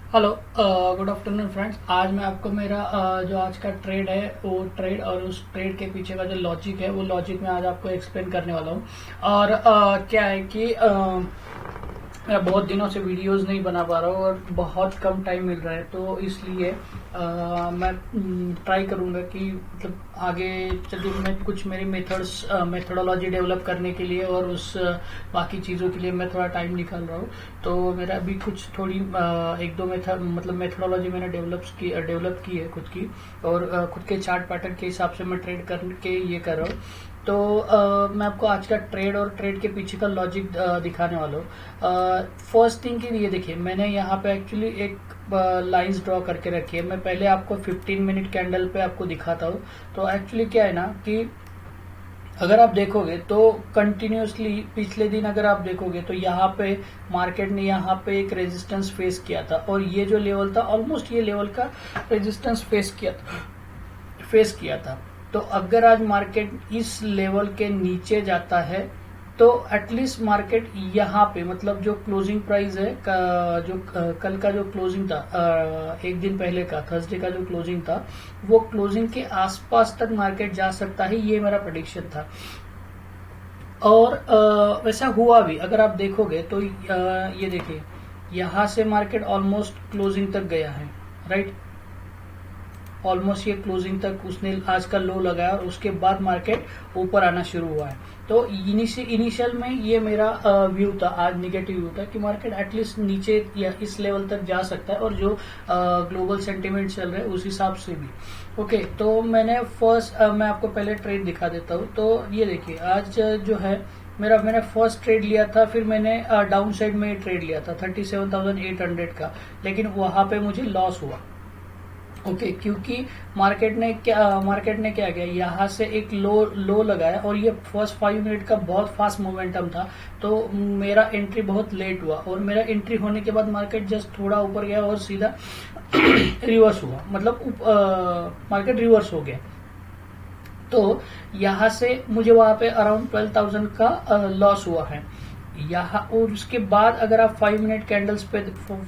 Hello, good afternoon friends. आज मैं आपको मेरा जो आज का ट्रेड है वो ट्रेड और उस ट्रेड के पीछे का जो लॉजिक है वो लॉजिक मैं आज आपको एक्सप्लेन करने वाला हूँ। और क्या है कि मैं बहुत दिनों से वीडियोस नहीं बना पा रहा हूँ और बहुत कम टाइम मिल रहा है, तो इसलिए मैं ट्राई करूँगा कि मतलब आगे चलते मैं कुछ मेरे मेथोडोलॉजी डेवलप करने के लिए और उस बाकी चीज़ों के लिए मैं थोड़ा टाइम निकाल रहा हूँ। तो मेरा अभी कुछ थोड़ी एक दो मतलब मेथोडोलॉजी मैंने डेवलप की है खुद की, और खुद के चार्ट पैटर्न के हिसाब से मैं ट्रेड करके ये कर रहा हूँ। तो मैं आपको आज का ट्रेड और ट्रेड के पीछे का लॉजिक दिखाने वाला हूँ। फर्स्ट थिंग की ये देखिए, मैंने यहाँ पे एक्चुअली एक लाइंस ड्रॉ करके रखी है। मैं पहले आपको 15 मिनट कैंडल पे आपको दिखाता हूँ। तो एक्चुअली क्या है ना कि अगर आप देखोगे तो कंटिन्यूसली पिछले दिन अगर आप देखोगे तो यहाँ पे मार्केट ने यहाँ पे एक रेजिस्टेंस फेस किया था, और ये जो लेवल था ऑलमोस्ट ये लेवल का रेजिस्टेंस फेस किया था। तो अगर आज मार्केट इस लेवल के नीचे जाता है तो एटलीस्ट मार्केट यहाँ पे मतलब जो क्लोजिंग प्राइस है कल का जो क्लोजिंग था, एक दिन पहले का थर्सडे का जो क्लोजिंग था, वो क्लोजिंग के आसपास तक मार्केट जा सकता है, ये मेरा प्रेडिक्शन था। और वैसा हुआ भी। अगर आप देखोगे तो ये देखिए, यहाँ से मार्केट ऑलमोस्ट क्लोजिंग तक गया है, राइट। ऑलमोस्ट ये क्लोजिंग तक उसने आज का लो लगाया और उसके बाद मार्केट ऊपर आना शुरू हुआ है। तो इनिशियल में ये मेरा व्यू था, आज निगेटिव व्यू था कि मार्केट एटलीस्ट नीचे या इस लेवल तक जा सकता है, और जो ग्लोबल सेंटीमेंट चल रहे हैं उस हिसाब से भी। ओके, तो मैं आपको पहले ट्रेड दिखा देता हूँ। तो ये देखिए, आज जो है मैंने फर्स्ट ट्रेड लिया था, फिर मैंने डाउन साइड में ट्रेड लिया था 37,800 का, लेकिन वहां पे मुझे लॉस हुआ। ओके, क्योंकि मार्केट ने क्या किया, यहाँ से एक लो लगाया और ये फर्स्ट 5 मिनट का बहुत फास्ट मोमेंटम था। तो मेरा एंट्री बहुत लेट हुआ, और मेरा एंट्री होने के बाद मार्केट जस्ट थोड़ा ऊपर गया और सीधा रिवर्स हुआ, मतलब मार्केट रिवर्स हो गया। तो यहाँ से मुझे वहां पे अराउंड 12,000 का लॉस हुआ है यहाँ। और उसके बाद अगर आप 5 मिनट कैंडल्स पे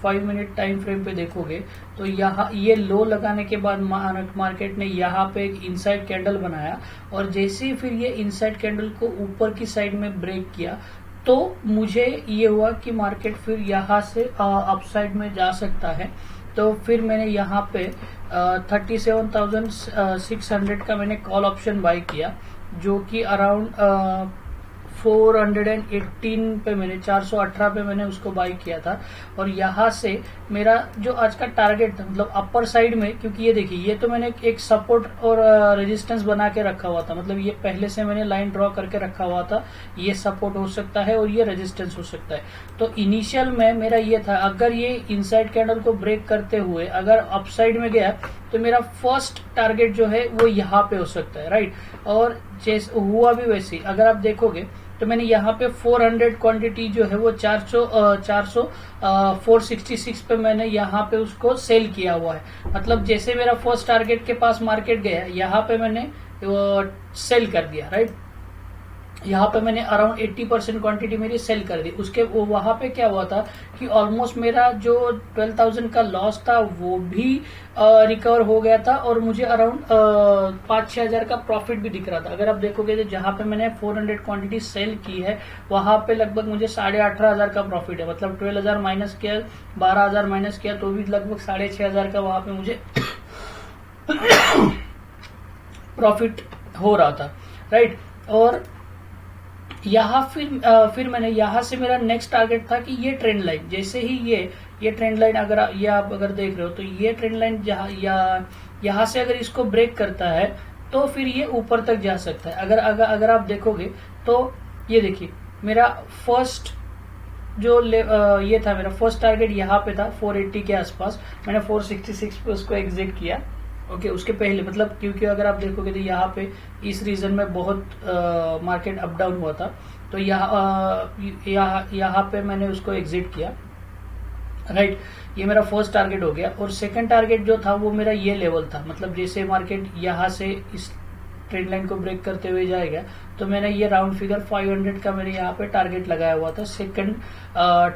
5 मिनट टाइम फ्रेम पे देखोगे तो यहाँ ये लो लगाने के बाद मार्केट ने यहाँ पे एक इनसाइड कैंडल बनाया, और जैसे ही फिर ये इनसाइड कैंडल को ऊपर की साइड में ब्रेक किया तो मुझे ये हुआ कि मार्केट फिर यहाँ से अपसाइड में जा सकता है। तो फिर मैंने यहाँ पे 37,600 का मैंने कॉल ऑप्शन बाय किया, जो कि अराउंड 418 पे मैंने 418 पे मैंने उसको बाई किया था। और यहाँ से मेरा जो आज का टारगेट था मतलब अपर साइड में, क्योंकि ये देखिए ये तो मैंने एक सपोर्ट और रेजिस्टेंस बना के रखा हुआ था, मतलब ये पहले से मैंने लाइन ड्रॉ करके रखा हुआ था, ये सपोर्ट हो सकता है और ये रेजिस्टेंस हो सकता है। तो इनिशियल में मेरा ये था, अगर ये इनसाइड कैंडल को ब्रेक करते हुए अगर अपसाइड में गया तो मेरा फर्स्ट टारगेट जो है वो यहाँ पे हो सकता है, राइट। और जैसे हुआ भी वैसे, अगर आप देखोगे तो मैंने यहाँ पे 400 क्वांटिटी जो है वो 466 पे मैंने यहाँ पे उसको सेल किया हुआ है। मतलब जैसे मेरा फर्स्ट टारगेट के पास मार्केट गया, यहाँ पे मैंने सेल कर दिया, राइट। यहाँ पे मैंने अराउंड 80% क्वांटिटी मेरी सेल कर दी। उसके वहां पे क्या हुआ था कि ऑलमोस्ट मेरा जो 12,000 का लॉस था वो भी रिकवर हो गया था, और मुझे अराउंड 5-6 हजार का प्रॉफिट भी दिख रहा था। अगर आप देखोगे तो जहां पे मैंने 400 क्वांटिटी सेल की है वहां पे लगभग मुझे 18,500 का प्रॉफिट है। मतलब 12,000 माइनस किया, 12,000 माइनस किया तो भी लगभग 6,500 का वहां पे मुझे प्रॉफिट हो रहा था, राइट। और यहाँ फिर मैंने यहाँ से मेरा नेक्स्ट टारगेट था कि ये ट्रेंड लाइन, जैसे ही ये ट्रेंड लाइन अगर आप अगर देख रहे हो तो ये ट्रेंड लाइन यहाँ से अगर इसको ब्रेक करता है तो फिर ये ऊपर तक जा सकता है। अगर आप देखोगे तो ये देखिए, मेरा फर्स्ट ये था, मेरा फर्स्ट टारगेट यहाँ पे था 480 के आसपास, मैंने 466 पे उसको एग्जिट किया। ओके, उसके पहले मतलब क्योंकि अगर आप देखोगे तो यहाँ पे इस रीजन में बहुत मार्केट अप डाउन हुआ था, तो यहाँ पे मैंने उसको एग्जिट किया, राइट। ये मेरा फर्स्ट टारगेट हो गया। और सेकंड टारगेट जो था वो मेरा ये लेवल था, मतलब जैसे मार्केट यहाँ से ट्रेंड लाइन को ब्रेक करते हुए जाएगा। तो मैंने ये राउंड फिगर 500 का मेरे यहाँ पे टारगेट लगाया हुआ था, सेकंड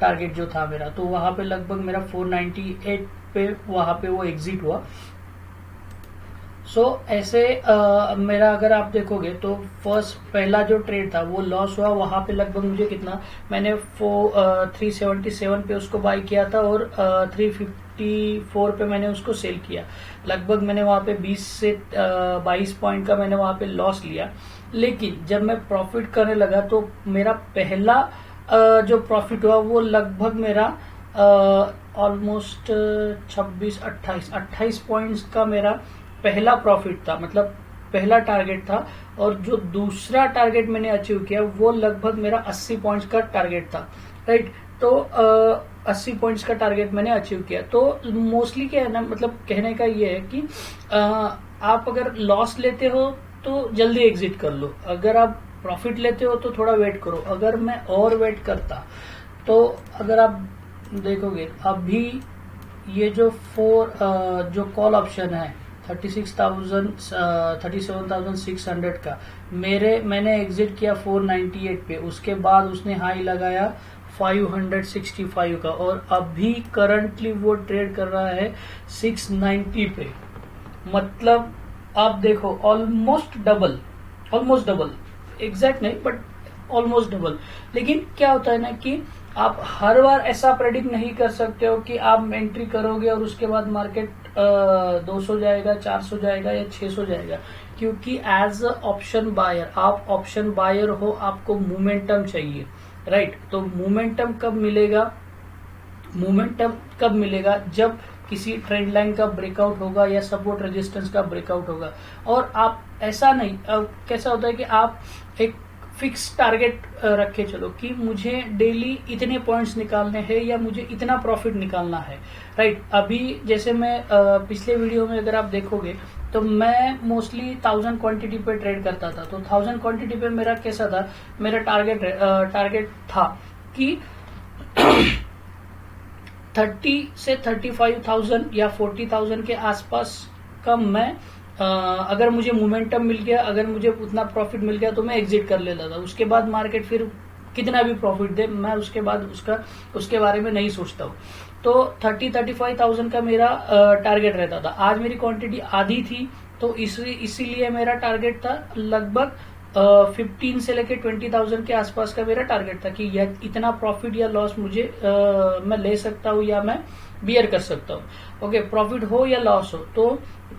टारगेट जो था मेरा, तो वहां पे लगभग मेरा 498 पे वहां पे वो एग्जिट हुआ। ऐसे मेरा अगर आप देखोगे तो पहला जो ट्रेड था वो लॉस हुआ, वहां पे लगभग मुझे कितना, मैंने 377 पे उसको बाय किया था और 354 पे मैंने उसको सेल किया। लगभग मैंने वहां पे 20 से 22 पॉइंट का मैंने वहां पे लॉस लिया। लेकिन जब मैं प्रॉफिट करने लगा तो मेरा पहला जो प्रॉफिट हुआ वो लगभग मेरा ऑलमोस्ट 28 पॉइंट्स का मेरा पहला प्रॉफिट था, मतलब पहला टारगेट था। और जो दूसरा टारगेट मैंने अचीव किया वो लगभग मेरा 80 पॉइंट्स का टारगेट था, राइट। तो 80 पॉइंट्स का टारगेट मैंने अचीव किया। तो मोस्टली क्या है ना, मतलब कहने का ये है कि आप अगर लॉस लेते हो तो जल्दी एग्जिट कर लो, अगर आप प्रॉफिट लेते हो तो थोड़ा वेट करो। अगर मैं और वेट करता तो अगर आप देखोगे अभी ये जो जो कॉल ऑप्शन है 37,600 का, मैंने एग्जिट किया 498 पे, उसके बाद उसने हाई लगाया 565 का और अभी करंटली वो ट्रेड कर रहा है 690 पे। मतलब आप देखो ऑलमोस्ट डबल एग्जैक्ट नहीं बट ऑलमोस्ट डबल। लेकिन क्या होता है ना कि आप हर बार ऐसा प्रेडिक्ट नहीं कर सकते हो कि आप एंट्री करोगे और उसके बाद मार्केट 200 जाएगा, 400 जाएगा या 600 जाएगा, क्योंकि एज अ ऑप्शन बायर आप ऑप्शन बायर हो, आपको मोमेंटम चाहिए, राइट। तो मोमेंटम कब मिलेगा जब किसी ट्रेंड लाइन का ब्रेकआउट होगा या सपोर्ट रेजिस्टेंस का ब्रेकआउट होगा। और आप ऐसा नहीं, कैसा होता है कि आप एक फिक्स टारगेट रखे चलो कि मुझे डेली इतने पॉइंट्स निकालने हैं या मुझे इतना प्रॉफिट निकालना है, राइट। अभी जैसे मैं पिछले वीडियो में अगर आप देखोगे तो मैं मोस्टली 1000 क्वांटिटी पे ट्रेड करता था। तो 1000 क्वांटिटी पे मेरा कैसा था, मेरा टारगेट था कि 30 से 35,000 या 40,000 के आसपास का मैं अगर मुझे मोमेंटम मिल गया, अगर मुझे उतना प्रॉफिट मिल गया तो मैं एग्जिट कर लेता था। उसके बाद मार्केट फिर कितना भी प्रॉफिट दे, मैं उसके बाद उसके बारे में नहीं सोचता हूँ। तो 30-35,000 का मेरा टारगेट रहता था। आज मेरी क्वांटिटी आधी थी तो इसीलिए मेरा टारगेट था लगभग 15 से लेके 20,000 के आसपास का मेरा टारगेट था कि इतना प्रॉफिट या लॉस मुझे मैं ले सकता हूँ या मैं बियर कर सकता हूँ। ओके, प्रॉफिट हो या लॉस हो। तो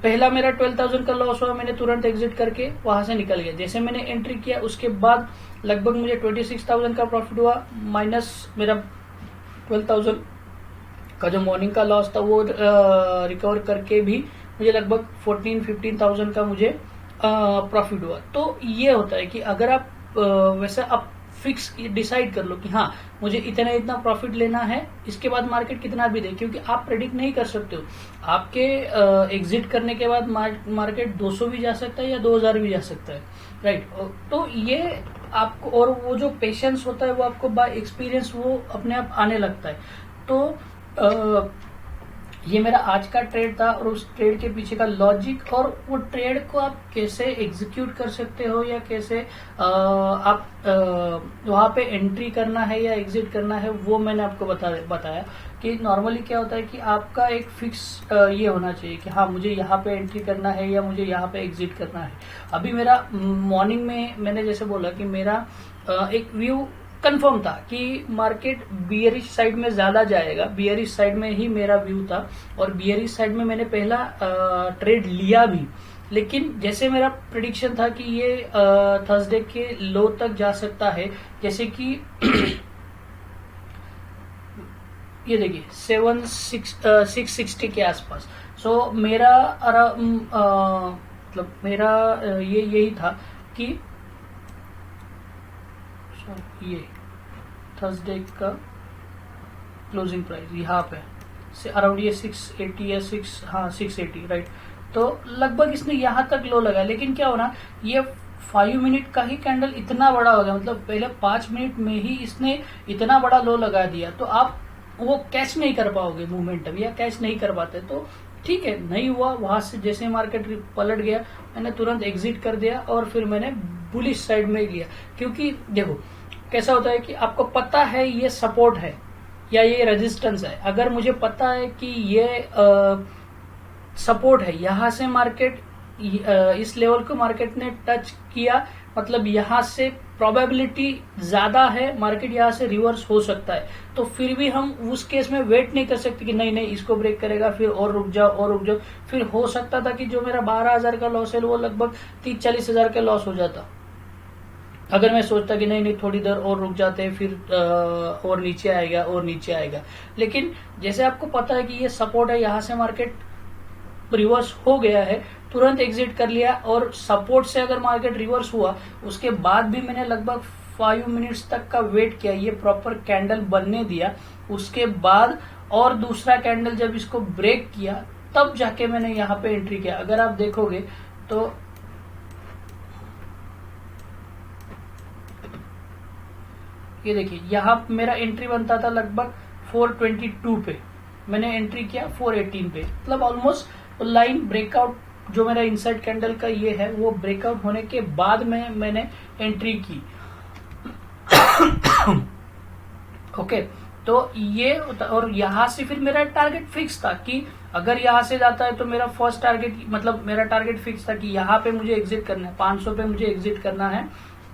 पहला मेरा 12,000 का लॉस हुआ, मैंने तुरंत एग्जिट करके वहां से निकल गया। जैसे मैंने एंट्री किया उसके बाद लगभग मुझे 26,000 का प्रॉफिट हुआ, माइनस मेरा 12,000 का जो मॉर्निंग का लॉस था वो रिकवर करके भी मुझे लगभग 14-15,000 का मुझे प्रॉफिट हुआ। तो ये होता है कि अगर आप वैसे आप फिक्स डिसाइड कर लो कि हाँ मुझे इतना प्रॉफिट लेना है, इसके बाद मार्केट कितना भी दे, क्योंकि आप प्रेडिक्ट नहीं कर सकते हो। आपके एग्जिट करने के बाद मार्केट 200 भी जा सकता है या 2000 भी जा सकता है, राइट। तो ये आपको, और वो जो पेशेंस होता है वो आपको बाय एक्सपीरियंस वो अपने आप आने लगता है। तो ये मेरा आज का ट्रेड था और उस ट्रेड के पीछे का लॉजिक और वो ट्रेड को आप कैसे एग्जीक्यूट कर सकते हो या कैसे आप वहां पे एंट्री करना है या एग्जिट करना है, वो मैंने आपको बताया कि नॉर्मली क्या होता है कि आपका एक फिक्स ये होना चाहिए कि हाँ मुझे यहाँ पे एंट्री करना है या मुझे यहाँ पे एग्जिट करना है। अभी मेरा मॉर्निंग में मैंने जैसे बोला कि मेरा एक व्यू कंफर्म था कि मार्केट बियरिश साइड में ज्यादा जाएगा, बियरिश साइड में ही मेरा व्यू था और बियरिश साइड में मैंने पहला ट्रेड लिया भी। लेकिन जैसे मेरा प्रेडिक्शन था कि ये थर्सडे के लो तक जा सकता है, जैसे कि ये देखिए 660 के आसपास। सो मेरा मतलब मेरा यही था कि ये थर्सडे का क्लोजिंग प्राइस यहाँ पे से अराउंड ये 680 या 680, राइट। तो लगभग इसने यहाँ तक लो लगा, लेकिन क्या होना, ये 5 मिनट का ही कैंडल इतना बड़ा हो गया, मतलब पहले 5 मिनट में ही इसने इतना बड़ा लो लगा दिया। तो आप वो कैच नहीं कर पाओगे मोमेंटम, या कैच नहीं कर पाते। तो ठीक है, नहीं हुआ, वहां से जैसे मार्केट पलट गया मैंने तुरंत एग्जिट कर दिया और फिर मैंने बुलिश साइड में लिया। क्योंकि देखो कैसा होता है कि आपको पता है ये सपोर्ट है या ये रेजिस्टेंस है। अगर मुझे पता है कि ये सपोर्ट है, यहां से मार्केट इस लेवल को मार्केट ने टच किया, मतलब यहां से प्रोबेबिलिटी ज्यादा है मार्केट यहां से रिवर्स हो सकता है। तो फिर भी हम उस केस में वेट नहीं कर सकते कि नहीं नहीं इसको ब्रेक करेगा फिर और रुक जाओ और रुक जाओ। फिर हो सकता था कि जो मेरा 12,000 का लॉस है वो लगभग 30-40 हजार का लॉस हो जाता, अगर मैं सोचता कि नहीं नहीं थोड़ी देर और रुक जाते हैं फिर और नीचे आएगा और नीचे आएगा। लेकिन जैसे आपको पता है कि ये सपोर्ट है, यहां से मार्केट रिवर्स हो गया है, तुरंत एग्जिट कर लिया। और सपोर्ट से अगर मार्केट रिवर्स हुआ उसके बाद भी मैंने लगभग 5 मिनट्स तक का वेट किया, ये प्रॉपर कैंडल बनने दिया। उसके बाद और दूसरा कैंडल जब इसको ब्रेक किया तब जाके मैंने यहाँ पे एंट्री किया। अगर आप देखोगे तो ये देखिए यहाँ मेरा एंट्री बनता था लगभग 422 पे, मैंने एंट्री किया 418 पे, मतलब ऑलमोस्ट लाइन ब्रेकआउट जो मेरा इनसाइड कैंडल का ये है वो ब्रेकआउट होने के बाद में मैंने एंट्री की। ओके, तो ये और यहां से फिर मेरा टारगेट फिक्स था कि अगर यहां से जाता है तो मेरा फर्स्ट टारगेट, मतलब मेरा टारगेट फिक्स था कि यहाँ पे मुझे एग्जिट करना है, 500 पे मुझे एग्जिट करना है।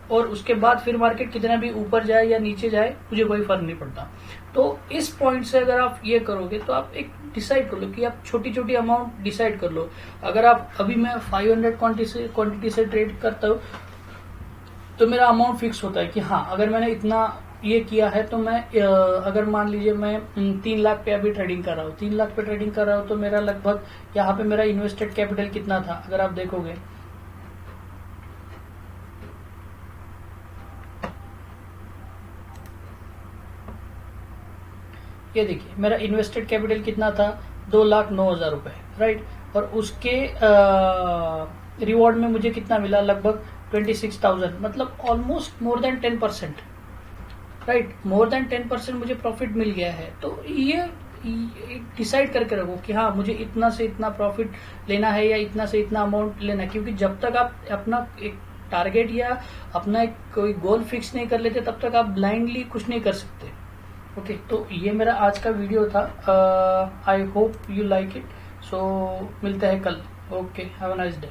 और उसके बाद फिर मार्केट कितना भी ऊपर जाए या नीचे जाए मुझे कोई फर्क नहीं पड़ता। तो इस पॉइंट से अगर आप ये करोगे तो आप एक डिसाइड कर लो कि आप छोटी छोटी अमाउंट डिसाइड कर लो। अगर आप अभी मैं 500 क्वांटिटी से ट्रेड करता हूँ तो मेरा अमाउंट फिक्स होता है कि हाँ अगर मैंने इतना ये किया है तो मैं अगर मान लीजिए मैं 3 लाख पे अभी ट्रेडिंग कर रहा हूँ, 3 लाख पे ट्रेडिंग कर रहा हूँ तो मेरा लगभग यहाँ पे मेरा इन्वेस्टेड कैपिटल कितना था अगर आप देखोगे ये देखिए मेरा इन्वेस्टेड कैपिटल कितना था 2,09,000 रुपए, राइट। और उसके रिवॉर्ड में मुझे कितना मिला लगभग 26,000, मतलब almost more than 10%, right, more than 10% मुझे प्रॉफिट मिल गया है। तो ये डिसाइड करके रखो कि हाँ मुझे इतना से इतना प्रॉफिट लेना है या इतना से इतना अमाउंट लेना है। क्योंकि जब तक आप अपना एक टारगेट या अपना एक कोई गोल फिक्स नहीं कर लेते तब तक आप ब्लाइंडली कुछ नहीं कर सकते। ओके, तो ये मेरा आज का वीडियो था। I hope you like it. So मिलते हैं कल। Okay, have a nice day.